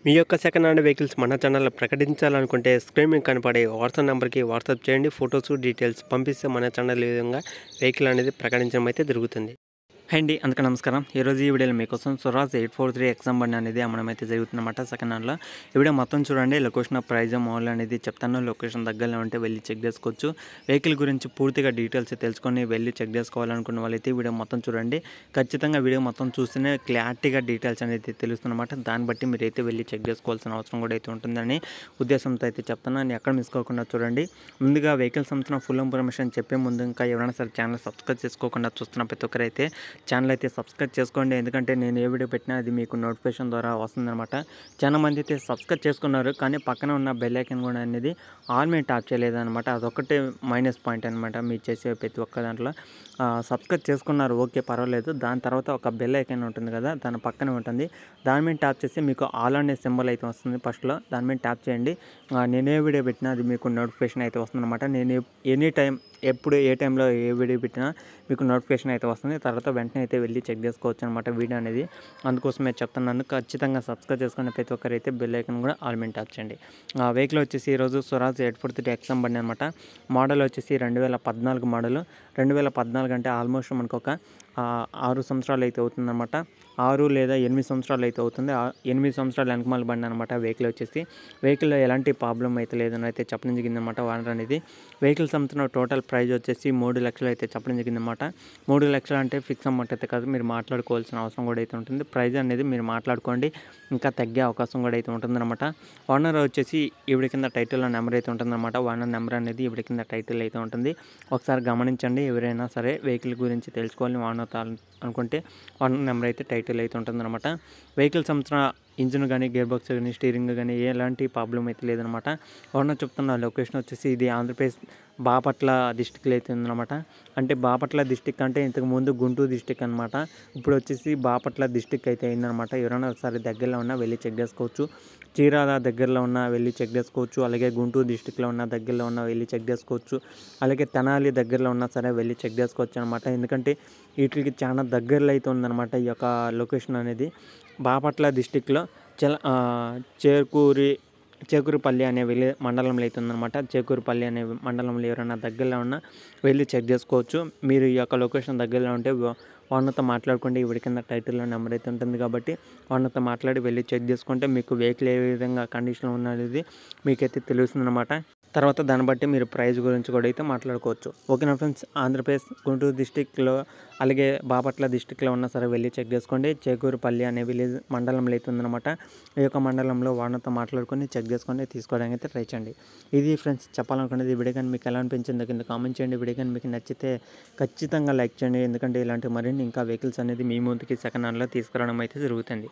మీ యొక్క second hand vehicles మన ఛానల్లో ప్రకటించాలనుకుంటే స్క్రీన్ మీద కనపడే వాట్సాప్ నెంబర్కి వాట్సాప్ చేయండి. ఫొటోస్ డీటెయిల్స్ పంపిస్తే మన ఛానల్ ఈ విధంగా వెహికల్ అనేది ప్రకటించడం అయితే జరుగుతుంది. హాయ్ అండి, అందుకే నమస్కారం. ఈరోజు ఈ వీడియోలో మీకోసం స్వరాజ్ 843 ఎగ్జామ్ బండి అనేది అమ్మడం అయితే జరుగుతుందన్నమాట సెకండ్ హ్యాండ్లో. ఈ వీడియో మొత్తం చూడండి. లొకేషన్, ప్రైజ్, మోడల్ అనేది చెప్తాను. లొకేషన్ దగ్గరలో ఉంటే వెళ్ళి చెక్ చేసుకోవచ్చు. వెహికల్ గురించి పూర్తిగా డీటెయిల్స్ తెలుసుకొని వెళ్ళి చెక్ చేసుకోవాలనుకున్న వాళ్ళైతే ఈ వీడియో మొత్తం చూడండి. ఖచ్చితంగా వీడియో మొత్తం చూస్తేనే క్లారిటీగా డీటెయిల్స్ అనేది తెలుస్తుందన్నమాట. దాన్ని బట్టి మీరైతే వెళ్ళి చెక్ చేసుకోవాల్సిన అవసరం కూడా అయితే ఉంటుందని ఉద్దేశంతో అయితే చెప్తాను. ఎక్కడ మిస్ కాకుండా చూడండి. ముందుగా వెహికల్ సంబంధించిన ఫుల్ ఇన్ఫర్మేషన్ చెప్పే ముందు ఇంకా ఎవరైనా సరే ఛానల్ సబ్స్క్రైబ్ చేసుకోకుండా చూస్తున్న ప్రతి ఒక్కరైతే ఛానల్ అయితే సబ్స్క్రైబ్ చేసుకోండి. ఎందుకంటే నేను ఏ వీడియో పెట్టినా అది మీకు నోటిఫికేషన్ ద్వారా వస్తుందన్నమాట. చాలా మంది అయితే సబ్స్క్రైబ్ చేసుకున్నారు, కానీ పక్కన ఉన్న బెల్ ఐకాన్ కూడా అనేది ఆల్ మీద ట్యాప్ చేయలేదన్నమాట. అదొక్కటే మైనస్ పాయింట్ అనమాట. మీరు చేసే ప్రతి ఒక్క దాంట్లో సబ్స్క్రైబ్ చేసుకున్నారు, ఓకే పర్వాలేదు. దాని తర్వాత ఒక బెల్ ఐకాన్ ఉంటుంది కదా, దాని పక్కనే ఉంటుంది. దాని మీద ట్యాప్ చేసి మీకు ఆల్ అనే సింబల్ అయితే వస్తుంది ఫస్ట్లో. దాని మీద ట్యాప్ చేయండి. నేనే వీడియో పెట్టినా అది మీకు నోటిఫికేషన్ అయితే వస్తుందన్నమాట. నేను ఎనీ టైం ఎప్పుడు ఏ టైంలో ఏ వీడియో పెట్టినా మీకు నోటిఫికేషన్ అయితే వస్తుంది. తర్వాత వెంటనే అయితే వెళ్ళి చెక్ చేసుకోవచ్చు అనమాట వీడియో అనేది. అందుకోసమే చెప్తున్నాను, ఖచ్చితంగా సబ్స్క్రైబ్ చేసుకున్న ప్రతి ఒక్కరైతే బెల్ ఐకాన్ కూడా ఆల్ మీద ట్యాప్ చేయండి. వెహికల్ వచ్చేసి ఈరోజు స్వరాజ్ 843 ఎగ్జామ్ బండి అనమాట. మోడల్ వచ్చేసి 2014 మోడల్. 2014 అంటే ఆల్మోస్ట్ మనకు ఒక 6 సంవత్సరాలు అయితే అవుతుందన్నమాట. 6 లేదా 8 సంవత్సరాలు అయితే అవుతుంది. 8 సంవత్సరాలు వెనకమాల బండి అనమాట. వెహికల్లో ఎలాంటి ప్రాబ్లం అయితే లేదని అయితే చెప్పడం జరిగిందన్నమాట ఓనర్ అనేది. వెహికల్ సంబంధించిన టోటల్ ప్రైస్ వచ్చేసి 3 లక్షలు అయితే చెప్పడం జరిగిందన్నమాట. 3 లక్షలు అంటే ఫిక్స్ అమౌంట్ అయితే కాదు, మీరు మాట్లాడుకోవాల్సిన అవసరం కూడా అయితే ఉంటుంది. ప్రైస్ అనేది మీరు మాట్లాడుకోండి, ఇంకా తగ్గే అవకాశం కూడా అయితే ఉంటుందన్నమాట. ఓనర్ వచ్చేసి ఈవిడ కింద టైటిల్లో నెంబర్ అయితే ఉంటుందన్నమాట. ఓనర్ నెంబర్ అనేది ఈవిడ కింద టైటిల్ అయితే ఉంటుంది. ఒకసారి గమనించండి. ఎవరైనా సరే వెహికల్ గురించి తెలుసుకోవాలని ఓనర్ అనుకుంటే ఓనర్ నెంబర్ అయితే టైటిల్ అయితే ఉంటుందన్నమాట. వెహికల్ సంబంధించిన ఇంజిన్ కానీ, గేర్ బాక్స్ కానీ, స్టీరింగ్ కానీ ఎలాంటి ప్రాబ్లం అయితే లేదనమాట. ఓనర్ చెప్తున్న లొకేషన్ వచ్చేసి ఇది ఆంధ్రప్రదేశ్ బాపట్ల డిస్టిక్లో అయితే ఉందన్నమాట. అంటే బాపట్ల డిస్టిక్ అంటే ఇంతకుముందు గుంటూరు డిస్టిక్ అనమాట. ఇప్పుడు వచ్చేసి బాపట్ల డిస్టిక్ అయితే అయిందనమాట. ఎవరైనా ఒకసారి దగ్గరలో ఉన్నా వెళ్ళి చెక్ చేసుకోవచ్చు. చీరాల దగ్గరలో ఉన్న వెళ్ళి చెక్ చేసుకోవచ్చు. అలాగే గుంటూరు డిస్టిక్లో ఉన్న దగ్గరలో ఉన్న వెళ్ళి చెక్ చేసుకోవచ్చు. అలాగే తెనాలి దగ్గరలో ఉన్నా సరే వెళ్ళి చెక్ చేసుకోవచ్చు అనమాట. ఎందుకంటే వీటికి చాలా దగ్గరలో అయితే ఉందన్నమాట ఈ యొక్క లొకేషన్ అనేది. బాపట్ల డిస్టిక్లో చేకూరుపల్లి అనే మండలంలో అయితే ఉందన్నమాట. చేకూరుపల్లి అనే మండలంలో ఎవరైనా దగ్గరలో ఉన్నా వెళ్ళి చెక్ చేసుకోవచ్చు. మీరు ఈ యొక్క లొకేషన్ దగ్గరలో ఉంటే ఓనర్తో మాట్లాడుకోండి. ఇవిడి కింద టైటిల్లో నెంబర్ అయితే ఉంటుంది కాబట్టి ఓనర్తో మాట్లాడి వెళ్ళి చెక్ చేసుకుంటే మీకు వెహికల్ ఏ విధంగా కండిషన్లో ఉన్నది మీకైతే తెలుస్తుందన్నమాట. తర్వాత దాన్ని బట్టి మీరు ప్రైస్ గురించి కూడా అయితే మాట్లాడుకోవచ్చు. ఓకేనా ఫ్రెండ్స్, ఆంధ్రప్రదేశ్ గుంటూరు డిస్టిక్లో అలాగే బాపట్ల డిస్టిక్లో ఉన్నా సరే వెళ్ళి చెక్ చేసుకోండి. చేకూరుపల్లి అనే విలేజ్ మండలంలో అయితే ఉందన్నమాట. ఈ యొక్క మండలంలో ఓనర్తో మాట్లాడుకొని చెక్ చేసుకొని తీసుకోవడానికి అయితే ట్రై చేయండి. ఇది ఫ్రెండ్స్ చెప్పాలనుకునేది. వీడియో కానీ మీకు ఎలా అనిపించిందో కింద కామెంట్ చేయండి. వీడియో కానీ మీకు నచ్చితే ఖచ్చితంగా లైక్ చేయండి. ఎందుకంటే ఇలాంటి మరిన్ని ఇంకా వెహికల్స్ అనేది మీ ముందుకి సెకండ్ హ్యాండ్లో తీసుకురావడం అయితే జరుగుతుంది.